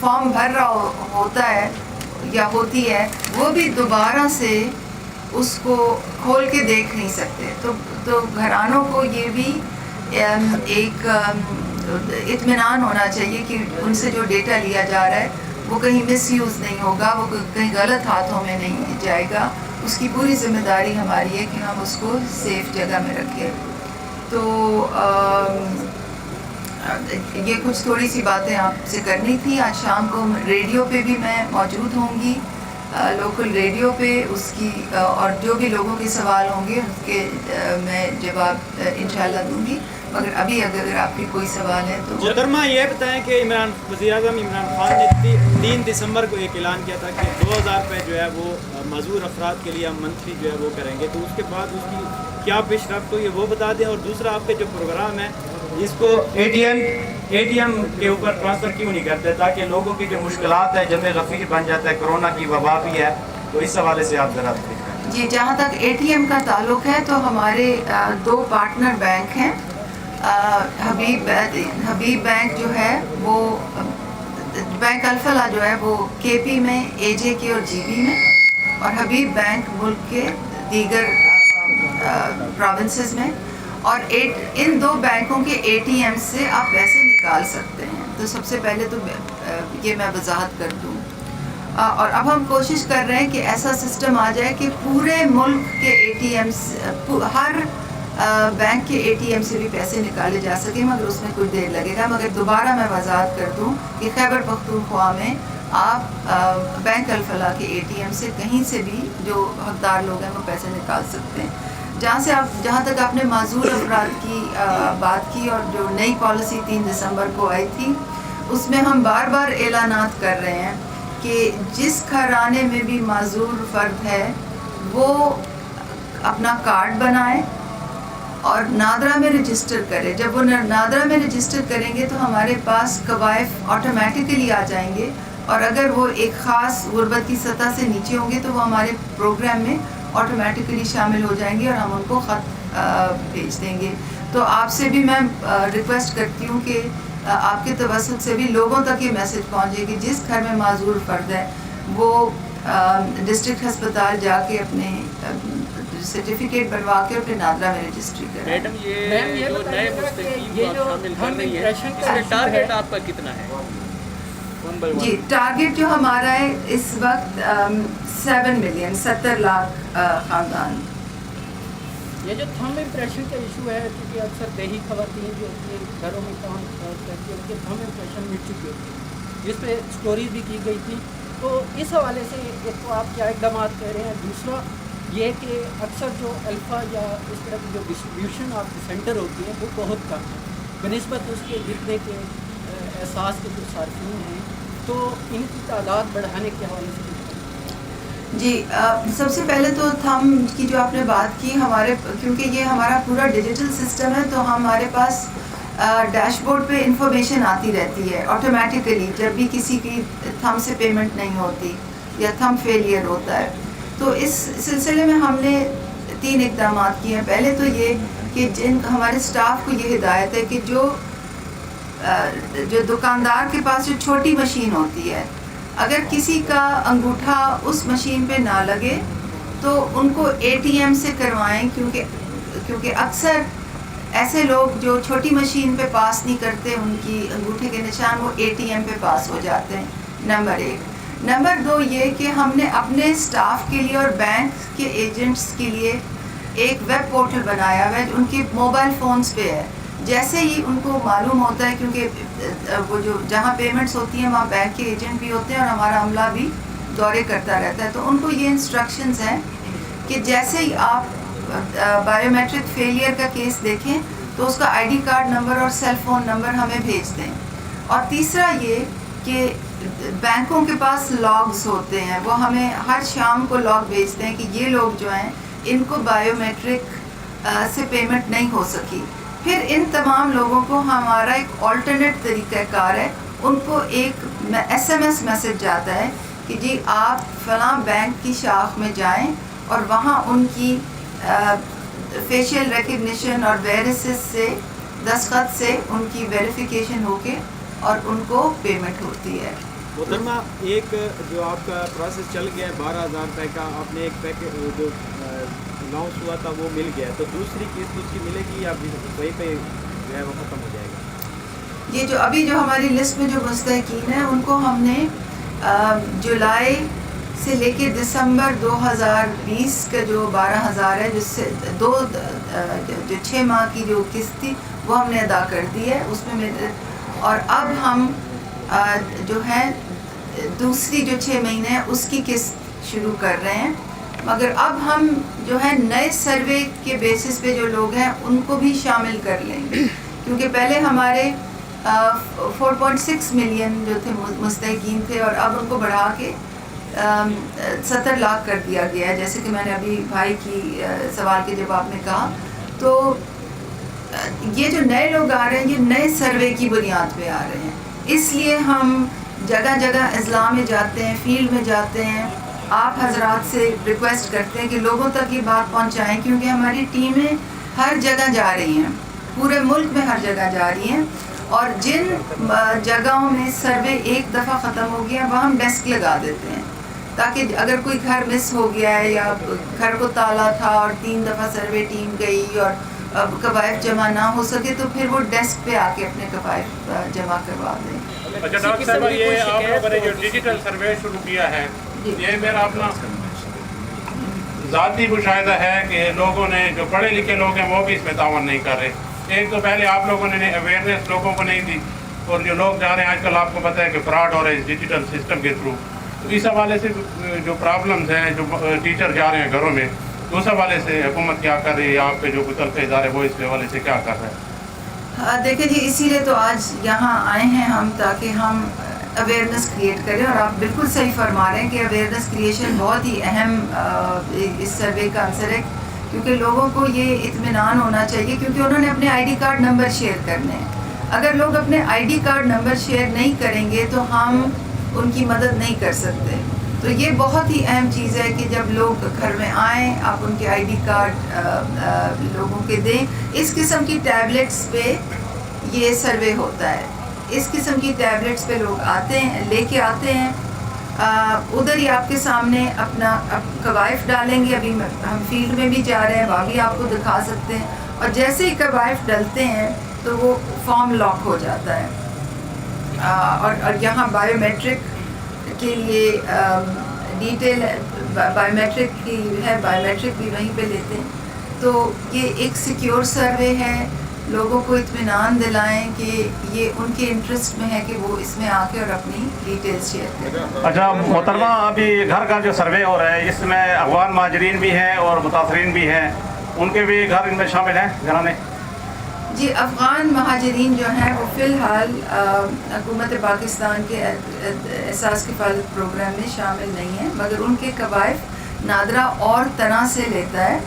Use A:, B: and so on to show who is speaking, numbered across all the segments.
A: Form بھر رہا ہوتا ہے یا ہوتی ہے وہ بھی دوبارہ سے اس کو کھول کے دیکھ نہیں سکتے. تو گھرانوں کو یہ بھی ایک اطمینان ہونا چاہیے کہ ان سے جو ڈیٹا لیا جا رہا ہے وہ کہیں مس یوز نہیں ہوگا, وہ کہیں غلط ہاتھوں میں نہیں جائے گا. اس کی پوری ذمہ داری ہماری ہے کہ ہم اس کو سیف جگہ میں رکھیں. تو یہ کچھ تھوڑی سی باتیں آپ سے کرنی تھی. آج شام کو ریڈیو پہ بھی میں موجود ہوں گی, لوکل ریڈیو پہ, اس کی اور جو بھی لوگوں کے سوال ہوں گے اس کے میں جواب انشاءاللہ دوں گی. مگر ابھی اگر آپ کے کوئی سوال ہے تو.
B: محترمہ یہ بتائیں کہ وزیر اعظم عمران خان نے 3 دسمبر کو ایک اعلان کیا تھا کہ 2000 روپے جو ہے وہ معذور افراد کے لیے ہم منتھلی جو ہے وہ کریں گے, تو اس کے بعد اس کی کیا پیش رفت ہوئی ہے وہ بتا دیں. اور دوسرا آپ کے جو پروگرام ہے اس کو اے ٹی ایم کے اوپر ٹرانسفر کیوں نہیں کرتے تاکہ لوگوں کی جو مشکلات ہے جب غفیر بن جاتا ہے, کرونا کی وبا بھی ہے, تو اس حوالے سے آپ ذرا بتائیں.
A: جی, جہاں تک اے ٹی ایم کا تعلق ہے تو ہمارے 2 پارٹنر بینک ہیں. حبیب بینک جو ہے وہ بینک الفلاح جو ہے وہ کے پی میں, اے جے کے اور جی بی میں, اور حبیب بینک ملک کے دیگر پروونسز میں. اور ان 2 بینکوں کے اے ٹی ایم سے آپ پیسے نکال سکتے ہیں. تو سب سے پہلے تو یہ میں وضاحت کر دوں. اور اب ہم کوشش کر رہے ہیں کہ ایسا سسٹم آ جائے کہ پورے ملک کے اے ٹی ایم ہر بینک کے اے ٹی ایم سے بھی پیسے نکالے جا سکیں, مگر اس میں کچھ دیر لگے گا. مگر دوبارہ میں وضاحت کر دوں کہ خیبر پختونخوا میں آپ بینک الفلاح کے اے ٹی ایم سے کہیں سے بھی جو حقدار لوگ ہیں وہ پیسے نکال سکتے ہیں. جہاں تک آپ نے معذور افراد کی بات کی اور جو نئی پالیسی 3 دسمبر کو آئی تھی, اس میں ہم بار بار اعلانات کر رہے ہیں کہ جس گھرانے میں بھی معذور فرد ہے وہ اپنا کارڈ بنائے اور نادرا میں رجسٹر کرے. جب وہ نادرا میں رجسٹر کریں گے تو ہمارے پاس قوائف آٹومیٹکلی آ جائیں گے, اور اگر وہ ایک خاص غربت کی سطح سے نیچے ہوں گے تو وہ ہمارے پروگرام میں آٹومیٹکلی شامل ہو جائیں گے اور ہم ان کو خط بھیج دیں گے. تو آپ سے بھی میں ریکویسٹ کرتی ہوں کہ آپ کے توسط سے بھی لوگوں تک یہ میسج پہنچے کہ جس گھر میں معذور فرد ہے وہ ڈسٹرکٹ ہسپتال جا کے اپنے سرٹیفکیٹ بنوا کے اپنے نادرا میں رجسٹری کریں.
C: میڈم یہ جو نئے مستحقین کو آپ شامل کر رہی ہیں اس کا ٹارگیٹ آپ کا کتنا ہے؟
A: جی, ٹارگیٹ جو ہمارا ہے اس وقت 7 ملین 70 لاکھ خاندان.
D: یہ جو تھم امپریشن کا ایشو ہے, کیونکہ اکثر دیہی خواتین جو اپنے گھروں میں کام کرتی ہیں ان کے تھم امپریشن مل چکی ہوتی ہے, جس پہ اسٹوریز بھی کی گئی تھی. تو اس حوالے سے ایک تو آپ کیا اقدامات کر رہے ہیں, دوسرا یہ کہ اکثر جو الفا یا اس طرح کی جو ڈسٹریبیوشن آپ کی سینٹر ہوتی ہے وہ بہت کم ہے بنسبت اس کے جتنے کے احساس کے جو صارفین ہیں, تو ان کی تعداد بڑھانے کے حوالے سے.
A: جی, سب سے پہلے تو تھم کی جو آپ نے بات کی, ہمارے کیونکہ یہ ہمارا پورا ڈیجیٹل سسٹم ہے تو ہمارے پاس ڈیش بورڈ پہ انفارمیشن آتی رہتی ہے آٹومیٹیکلی جب بھی کسی کی تھم سے پیمنٹ نہیں ہوتی یا تھم فیلئر ہوتا ہے. تو اس سلسلے میں ہم نے 3 اقدامات کیے ہیں. پہلے تو یہ کہ ہمارے اسٹاف کو یہ ہدایت ہے کہ جو دکاندار کے پاس جو چھوٹی مشین ہوتی ہے, اگر کسی کا انگوٹھا اس مشین پہ نہ لگے تو ان کو اے ٹی ایم سے کروائیں, کیونکہ اکثر ایسے لوگ جو چھوٹی مشین پہ پاس نہیں کرتے ان کی انگوٹھے کے نشان وہ اے ٹی ایم پہ پاس ہو جاتے ہیں. نمبر 1. نمبر 2 یہ کہ ہم نے اپنے اسٹاف کے لیے اور بینک کے ایجنٹس کے لیے ایک ویب پورٹل بنایا ہوا ہے جو ان کے موبائل فونز پہ ہے. جیسے ہی ان کو معلوم ہوتا ہے, کیونکہ وہ جو جہاں پیمنٹس ہوتی ہیں وہاں بینک کے ایجنٹ بھی ہوتے ہیں اور ہمارا عملہ بھی دورے کرتا رہتا ہے, تو ان کو یہ انسٹرکشنز ہیں کہ جیسے ہی آپ بایو میٹرک فیلئر کا کیس دیکھیں تو اس کا آئی ڈی کارڈ نمبر اور سیل فون نمبر ہمیں بھیج دیں. اور تیسرا یہ کہ بینکوں کے پاس لاگز ہوتے ہیں, وہ ہمیں ہر شام کو لاگ بھیجتے ہیں کہ یہ لوگ جو ہیں ان کو بایو میٹرک سے پیمنٹ نہیں ہو سکی. پھر ان تمام لوگوں کو ہمارا ایک آلٹرنیٹ طریقہ کار ہے, ان کو ایک ایس ایم ایس میسج جاتا ہے کہ جی آپ فلاں بینک کی شاخ میں جائیں اور وہاں ان کی فیشیل ریکگنیشن اور ویریسز سے دستخط سے ان کی ویریفیکیشن ہو کے اور ان کو پیمنٹ ہوتی ہے.
B: محترمہ ایک جو آپ کا پروسیس چل گیا ہے 12,000 روپے کا, آپ نے ایک پیکج جو اناؤنس ہوا تھا وہ مل گیا, تو دوسری قسط اس کی ملے گی یا وہیں پہ جو ہے وہ ختم ہو جائے گا؟
A: یہ جو ابھی جو ہماری لسٹ میں جو مستحقین ہیں ان کو ہم نے جولائی سے لے کے دسمبر 2020 کا جو 12,000 ہے, جس سے جو 6 ماہ کی جو قسط تھی وہ ہم نے ادا کر دی ہے اس میں. اور اب ہم جو ہے دوسری جو 6 مہینے ہیں اس کی قسط شروع کر رہے ہیں, مگر اب ہم جو ہے نئے سروے کے بیسس پہ جو لوگ ہیں ان کو بھی شامل کر لیں گے, کیونکہ پہلے ہمارے 4.6 ملین جو تھے مستحقین تھے اور اب ان کو بڑھا کے 70 لاکھ کر دیا گیا ہے, جیسے کہ میں نے ابھی بھائی کی سوال کے جواب میں کہا. تو یہ جو نئے لوگ آ رہے ہیں یہ نئے سروے کی بنیاد پہ آ رہے ہیں, اس لیے ہم جگہ جگہ اضلاع میں جاتے ہیں, فیلڈ میں جاتے ہیں, آپ حضرات سے ریکویسٹ کرتے ہیں کہ لوگوں تک یہ بات پہنچائیں, کیونکہ ہماری ٹیمیں ہر جگہ جا رہی ہیں, پورے ملک میں ہر جگہ جا رہی ہیں, اور جن جگہوں میں سروے ایک دفعہ ختم ہو گیا وہاں ہم ڈیسک لگا دیتے ہیں, تاکہ اگر کوئی گھر مس ہو گیا ہے یا گھر کو تالا تھا اور 3 دفعہ سروے ٹیم گئی اور اب قوائف جمع نہ ہو سکے تو پھر وہ ڈیسک پہ آ کے اپنے قوائف جمع کروا دیں.
E: اچھا ڈاکٹر صاحب, یہ آپ لوگوں نے جو ڈیجیٹل سروے شروع کیا ہے, یہ میرا اپنا ذاتی مشاہدہ ہے کہ لوگوں نے جو پڑھے لکھے لوگ ہیں وہ بھی اس میں تعاون نہیں کر رہے. ایک تو پہلے آپ لوگوں نے اویئرنیس لوگوں کو نہیں دی, اور جو لوگ جا رہے ہیں آج کل آپ کو پتہ ہے کہ فراڈ ہو رہے ہیں ڈیجیٹل سسٹم کے تھرو, تو اس حوالے سے جو پرابلمز ہیں, جو ٹیچر جا رہے ہیں گھروں میں, تو اس حوالے سے حکومت کیا کر رہی ہے, آپ کے جو متعلقہ ادارے وہ اس حوالے سے کیا کر رہے ہیں؟
A: دیکھیں جی, اسی لیے تو آج یہاں آئے ہیں ہم, تاکہ ہم اویئرنیس کریٹ کریں, اور آپ بالکل صحیح فرما رہے ہیں کہ اویئرنیس کریشن بہت ہی اہم اس سروے کا عنصر ہے, کیونکہ لوگوں کو یہ اطمینان ہونا چاہیے, کیونکہ انہوں نے اپنے I D card number share کرنے ہیں. اگر لوگ اپنے I D card number share نہیں کریں گے تو ہم ان کی مدد نہیں کر سکتے. تو یہ بہت ہی اہم چیز ہے کہ جب لوگ گھر میں آئیں آپ ان کے آئی ڈی کارڈ لوگوں کے دیں. اس قسم کی ٹیبلٹس پہ یہ سروے ہوتا ہے, اس قسم کی ٹیبلٹس پہ لوگ آتے ہیں, لے کے آتے ہیں, ادھر ہی آپ کے سامنے اپنا قوائف ڈالیں گے. ابھی ہم فیلڈ میں بھی جا رہے ہیں, وہاں بھی آپ کو دکھا سکتے ہیں, اور جیسے ہی قوائف ڈلتے ہیں تو وہ فارم لاک ہو جاتا ہے. اور یہاں بایو میٹرک کے لیے ڈیٹیل بایو میٹرک کی ہے, بایو میٹرک بھی وہیں پہ لیتے ہیں. تو یہ ایک سیکیور سروے ہے, لوگوں کو اطمینان دلائیں کہ یہ ان کے انٹرسٹ میں ہے کہ وہ اس میں آ کے اور اپنی ڈیٹیلز شیئر کریں.
F: اچھا محترمہ, ابھی گھر کا جو سروے ہو رہا ہے اس میں افغان مہاجرین بھی ہیں اور متاثرین بھی ہیں, ان کے بھی گھر ان میں شامل ہیں گھرانے؟
A: جی, افغان مہاجرین جو ہیں وہ فی الحال حکومت پاکستان کے احساس کفالت پروگرام میں شامل نہیں ہیں, مگر ان کے قوائف نادرا اور طرح سے لیتا ہے,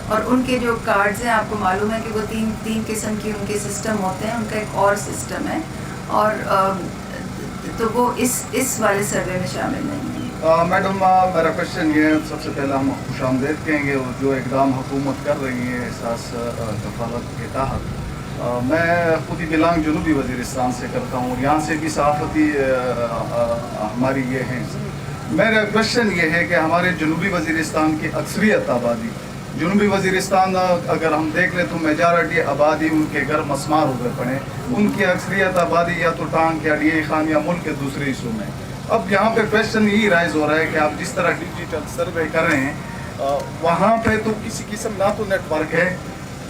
A: اور ان کے جو کارڈز ہیں آپ کو معلوم ہے کہ وہ تین قسم کی ان کے سسٹم ہوتے ہیں, ان کا ایک اور سسٹم ہے, اور تو وہ اس والے سروے میں شامل نہیں ہیں.
G: میڈم, میرا کوشچن یہ ہے, سب سے پہلے ہم خوش آمدید کہیں گے جو اقدام حکومت کر رہی ہے احساس کفالت کے تحت. میں خود ہی بلانگ جنوبی وزیرستان سے کرتا ہوں, اور یہاں سے بھی صحافتی ہماری یہ ہیں. میرا کوشچن یہ ہے کہ ہمارے جنوبی وزیرستان کی اکثریت آبادی, جنوبی وزیرستان اگر ہم دیکھ لیں تو میجارٹی آبادی ان کے گھر مسمار ہو گئے پڑے, ان کی اکثریت آبادی یا تو ٹانک یا ڈی خان یا ملک کے دوسرے حصوں میں. اب یہاں پہ کوشچن یہی رائز ہو رہا ہے کہ آپ جس طرح ڈیجیٹل سروے کر رہے ہیں وہاں پہ تو کسی قسم نہ تو نیٹ ورک ہے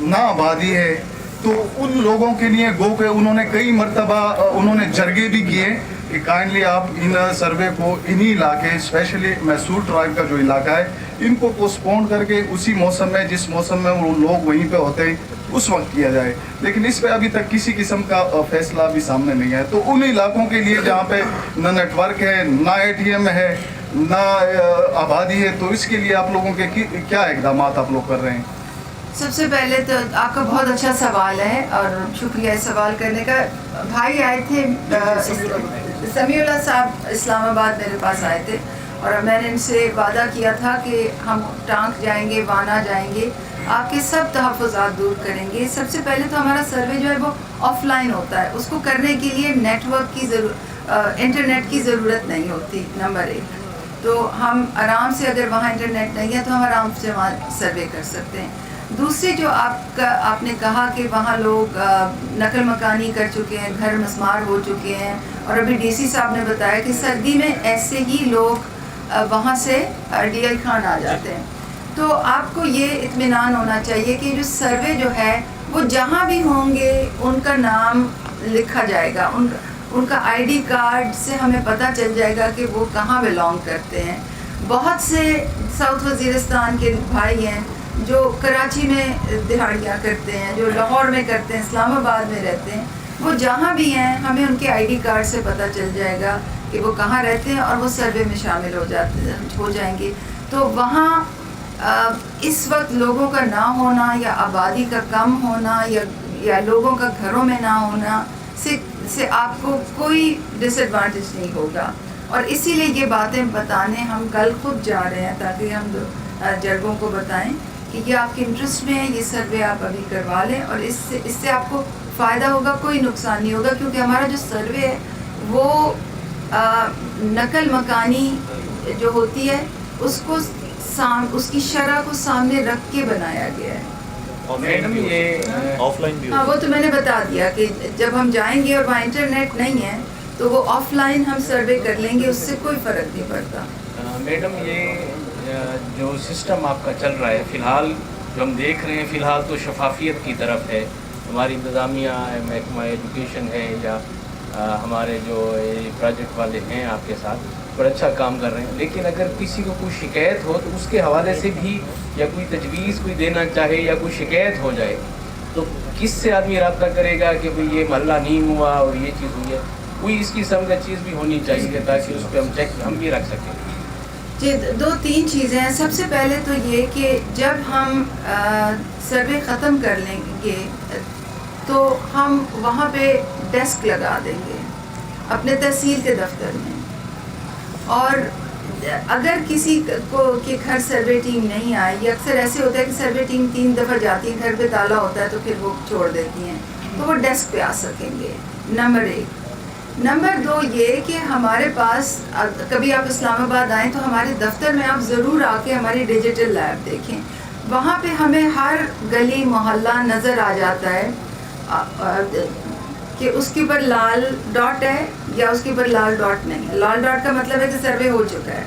G: نہ آبادی ہے, تو ان لوگوں کے لیے گو کہ انہوں نے کئی مرتبہ انہوں نے جرگے بھی کیے کہ کائنڈلی آپ ان سروے کو انہی علاقے اسپیشلی میسور ٹرائب کا جو علاقہ ہے ان کو پوسٹپون کر کے اسی موسم میں جس موسم میں وہ لوگ وہیں پہ ہوتے ہیں اس وقت کیا جائے. لیکن اس پہ ابھی تک کسی قسم کا فیصلہ بھی سامنے نہیں ہے. تو ان علاقوں کے لیے جہاں پہ نہ نیٹ ورک ہے, نہ اے ٹی ایم ہے, نہ آبادی ہے, تو اس کے لیے آپ لوگوں کے کیا اقدامات آپ لوگ کر رہے ہیں؟
A: سب سے پہلے تو آپ کا بہت اچھا سوال ہے اور شکریہ سوال کرنے کا. بھائی آئے تھے, سمیع اللہ صاحب اسلام آباد میرے پاس آئے تھے, اور میں نے ان سے وعدہ کیا تھا کہ ہم ٹانک جائیں گے، وانا جائیں گے، آپ کے سب تحفظات دور کریں گے. سب سے پہلے تو ہمارا سروے جو ہے وہ آف لائن ہوتا ہے، اس کو کرنے کے لیے نیٹ ورک کی انٹرنیٹ کی ضرورت نہیں ہوتی. نمبر 1 تو ہم آرام سے، اگر وہاں انٹرنیٹ نہیں ہے تو ہم آرام سے وہاں سروے کر سکتے ہیں. دوسری جو آپ نے کہا کہ وہاں لوگ نقل مکانی کر چکے ہیں، گھر مسمار ہو چکے ہیں، اور ابھی ڈی سی صاحب نے بتایا کہ سردی میں ایسے ہی لوگ وہاں سے ڈی آئی خان آ جاتے ہیں. تو آپ کو یہ اطمینان ہونا چاہیے کہ جو سروے جو ہے وہ جہاں بھی ہوں گے ان کا نام لکھا جائے گا، ان کا آئی ڈی کارڈ سے ہمیں پتہ چل جائے گا کہ وہ کہاں بلانگ کرتے ہیں. بہت سے ساؤتھ وزیرستان کے بھائی ہیں جو کراچی میں دہاڑیاں کرتے ہیں، جو لاہور میں کرتے ہیں، اسلام آباد میں رہتے ہیں. وہ جہاں بھی ہیں ہمیں ان کے آئی ڈی کارڈ سے پتہ چل جائے گا کہ وہ کہاں رہتے ہیں، اور وہ سروے میں شامل ہو جائیں گے. تو وہاں اس وقت لوگوں کا نہ ہونا یا آبادی کا کم ہونا یا لوگوں کا گھروں میں نہ ہونا سے آپ کو کوئی ڈس ایڈوانٹیج نہیں ہوگا. اور اسی لیے یہ باتیں بتانے ہم کل خود جا رہے ہیں تاکہ ہم جرگوں کو بتائیں کہ یہ آپ کے انٹرسٹ میں ہے، یہ سروے آپ ابھی کروا لیں، اور اس سے آپ کو فائدہ ہوگا، کوئی نقصان نہیں ہوگا. کیونکہ ہمارا جو سروے ہے وہ نقل مکانی جو ہوتی ہے اس کی شرح کو سامنے رکھ کے بنایا گیا ہے.
C: میڈم یہ
H: آف لائن بھی
A: ہاں وہ تو میں نے بتا دیا کہ جب ہم جائیں گے اور وہاں انٹرنیٹ نہیں ہے تو وہ آف لائن ہم سروے کر لیں گے، اس سے کوئی فرق نہیں پڑتا.
C: میڈم یہ جو سسٹم آپ کا چل رہا ہے فی الحال جو ہم دیکھ رہے ہیں، فی الحال تو شفافیت کی طرف ہے. ہماری انتظامیہ محکمہ ایجوکیشن ہے یا ہمارے جو پروجیکٹ والے ہیں آپ کے ساتھ بڑا اچھا کام کر رہے ہیں. لیکن اگر کسی کو کوئی شکایت ہو تو اس کے حوالے سے بھی یا کوئی تجویز کوئی دینا چاہے یا کوئی شکایت ہو جائے تو کس سے آدمی رابطہ کرے گا کہ بھئی یہ محلہ نہیں ہوا اور یہ چیز ہوئی ہے؟ کوئی اس قسم کا چیز بھی ہونی چاہیے تاکہ اس پہ ہم چیک ہم بھی رکھ سکیں.
A: جی 2-3 چیزیں ہیں. سب سے پہلے تو یہ کہ جب ہم سروے ختم کر لیں گے تو ہم وہاں پہ ڈیسک لگا دیں گے اپنے تحصیل کے دفتر میں، اور اگر کسی کو کہ گھر سروے ٹیم نہیں آئی، یہ اکثر ایسے ہوتا ہے کہ سروے ٹیم 3 دفعہ جاتی ہے، گھر پہ تالا ہوتا ہے تو پھر وہ چھوڑ دیتی ہیں، تو وہ ڈیسک پہ آ سکیں گے. نمبر 1. نمبر 2 یہ کہ ہمارے پاس کبھی آپ اسلام آباد آئیں تو ہمارے دفتر میں آپ ضرور آ کے ہماری ڈیجیٹل لیب دیکھیں. وہاں پہ ہمیں ہر گلی محلہ نظر آ جاتا ہے کہ اس کے اوپر لال ڈاٹ ہے یا اس کے اوپر لال ڈاٹ نہیں ہے. لال ڈاٹ کا مطلب ہے کہ سروے ہو چکا ہے.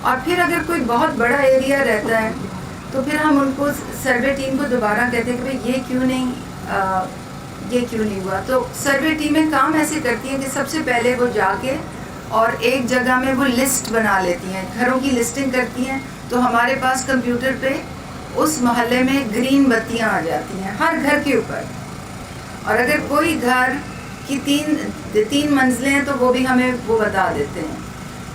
A: اور پھر اگر کوئی بہت بڑا ایریا رہتا ہے تو پھر ہم ان کو سروے ٹیم کو دوبارہ کہتے ہیں کہ بھائی یہ کیوں نہیں ہوا. تو سروے ٹیمیں کام ایسے کرتی ہیں کہ سب سے پہلے وہ جا کے اور ایک جگہ میں وہ لسٹ بنا لیتی ہیں، گھروں کی لسٹنگ کرتی ہیں. تو ہمارے پاس کمپیوٹر پہ اس محلے میں گرین بتیاں آ جاتی ہیں ہر گھر کے اوپر، اور اگر کوئی گھر کی 3 منزلیں ہیں تو وہ بھی ہمیں وہ بتا دیتے ہیں.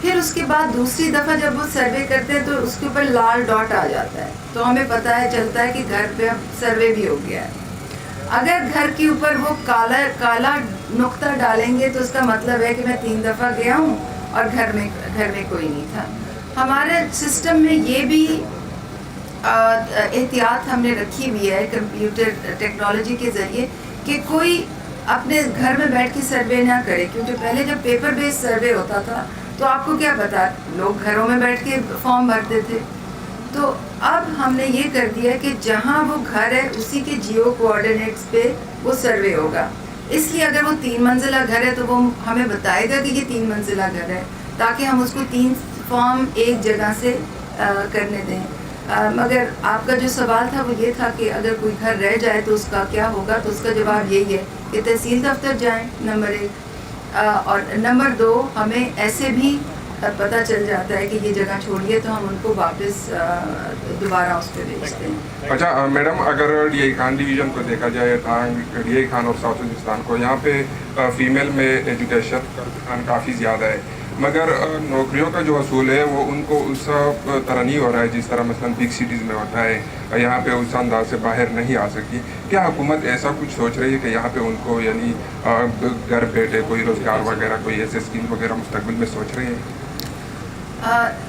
A: پھر اس کے بعد دوسری دفعہ جب وہ سروے کرتے ہیں تو اس کے اوپر لال ڈاٹ آ جاتا ہے، تو ہمیں پتہ چلتا ہے کہ گھر پہ اب سروے بھی ہو گیا ہے. اگر گھر کے اوپر وہ کالا نقطہ ڈالیں گے تو اس کا مطلب ہے کہ میں 3 دفعہ گیا ہوں اور گھر میں کوئی نہیں تھا. ہمارے سسٹم میں یہ بھی احتیاط ہم نے رکھی ہوئی ہے کمپیوٹر ٹیکنالوجی کے ذریعے کہ کوئی اپنے گھر میں بیٹھ کے سروے نہ کرے. کیونکہ پہلے جب پیپر بیس سروے ہوتا تھا تو آپ کو کیا پتا، لوگ گھروں میں بیٹھ کے فارم بھرتے تھے. تو اب ہم نے یہ کر دیا کہ جہاں وہ گھر ہے اسی کے جیو کوآرڈینیٹس پہ وہ سروے ہوگا. اس لیے اگر وہ 3 منزلہ گھر ہے تو وہ ہمیں بتائے گا کہ یہ 3 منزلہ گھر ہے، تاکہ ہم اس کو 3 فارم ایک جگہ سے کرنے دیں. مگر آپ کا جو سوال تھا وہ یہ تھا کہ اگر کوئی گھر رہ جائے تو اس کا کیا ہوگا، تو اس کا جواب یہی ہے کہ تحصیل دفتر جائیں نمبر 1، اور نمبر 2 ہمیں ایسے بھی پتہ چل جاتا ہے کہ یہ جگہ چھوڑیے تو ہم ان کو واپس دوبارہ اس پہ بھیجتے ہیں.
I: اچھا میڈم، اگر ڈی آئی خان ڈویژن کو دیکھا جائے، ڈی آئی خان اور ساؤتھ وزیرستان کو، یہاں پہ فیمیل میں ایجوکیشن کافی زیادہ ہے، مگر نوکریوں کا جو اصول ہے وہ ان کو اس طرح نہیں ہو رہا ہے جس طرح مثلاً بگ سٹیز میں ہوتا ہے. یہاں پہ اس انداز سے باہر نہیں آ سکتی. کیا حکومت ایسا کچھ سوچ رہی ہے کہ یہاں پہ ان کو یعنی گھر بیٹھے کوئی روزگار وغیرہ، کوئی ایسے اسکیم وغیرہ مستقبل میں سوچ رہی ہے؟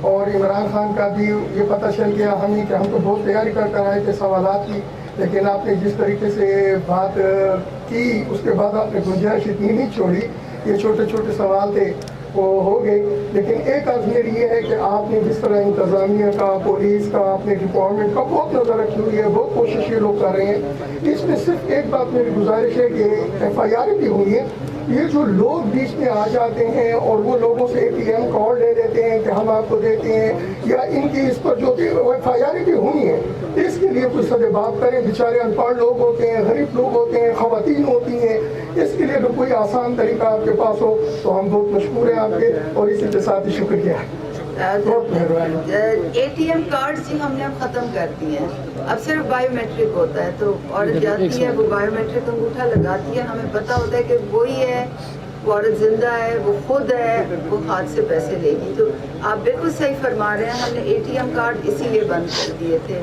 J: اور عمران خان کا بھی یہ پتہ چل گیا ہمیں کہ ہم تو بہت تیاری کر آئے تھے سوالات کی، لیکن آپ نے جس طریقے سے بات کی اس کے بعد آپ نے گنجائش اتنی نہیں چھوڑی، یہ چھوٹے چھوٹے سوال تھے وہ ہو گئے، لیکن ایک عرض میری یہ ہے کہ آپ نے جس طرح انتظامیہ کا، پولیس کا، اپنے ڈپارٹمنٹ کا بہت نظر رکھی ہوئی ہے، بہت کوشش یہ لوگ کر رہے ہیں، اس میں صرف ایک بات میری گزارش ہے کہ FIR بھی ہوئی ہے، یہ جو لوگ بیچ میں آ جاتے ہیں اور وہ لوگوں سے ATM کارڈ لے لیتے ہیں کہ ہم آپ کو دیتے ہیں، یا ان کی اس پر جو FIR بھی ہوئی ہیں، اس کے لیے کچھ سدباب کریں، بیچارے ان پڑھ لوگ ہوتے ہیں، غریب لوگ ہوتے ہیں، خواتین ہوتی ہیں، اس کے لیے اگر کوئی آسان طریقہ آپ کے پاس ہو تو ہم بہت مشکور ہیں آپ کے، اور اسی کے ساتھ ہی شکریہ، بہت مہربانی۔
A: ATM کارڈ جی ہم نے اب ختم کر دیے ہیں، اب صرف بایو میٹرک ہوتا ہے، تو عورت جاتی ہے وہ بایو میٹرک انگوٹھا لگاتی ہے، ہمیں پتہ ہوتا ہے کہ وہی ہے، وہ عورت زندہ ہے، وہ خود ہے، وہ ہاتھ سے پیسے لے گی۔ تو آپ بالکل صحیح فرما رہے ہیں، ہم نے ATM کارڈ اسی لیے بند کر دیے تھے،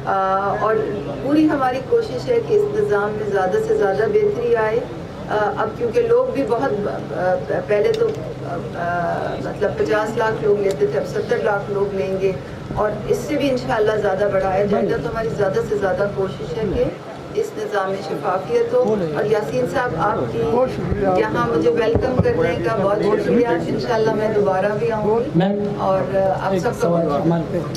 A: اور پوری ہماری کوشش ہے کہ اس نظام میں زیادہ سے زیادہ بہتری آئے۔ اب کیونکہ لوگ بھی بہت پہلے تو مطلب 50 لاکھ لوگ لیتے تھے، اب 70 لاکھ لوگ لیں گے، اور اس سے بھی انشاءاللہ زیادہ بڑھایا جائے گا، تو ہماری زیادہ سے زیادہ کوشش ہے کہ اس نظام میں شفافیت ہو۔ اور یاسین صاحب آپ کی یہاں مجھے ویلکم کرنے کا بہت شکریہ، انشاءاللہ میں دوبارہ بھی آؤں گی، اور آپ سب کا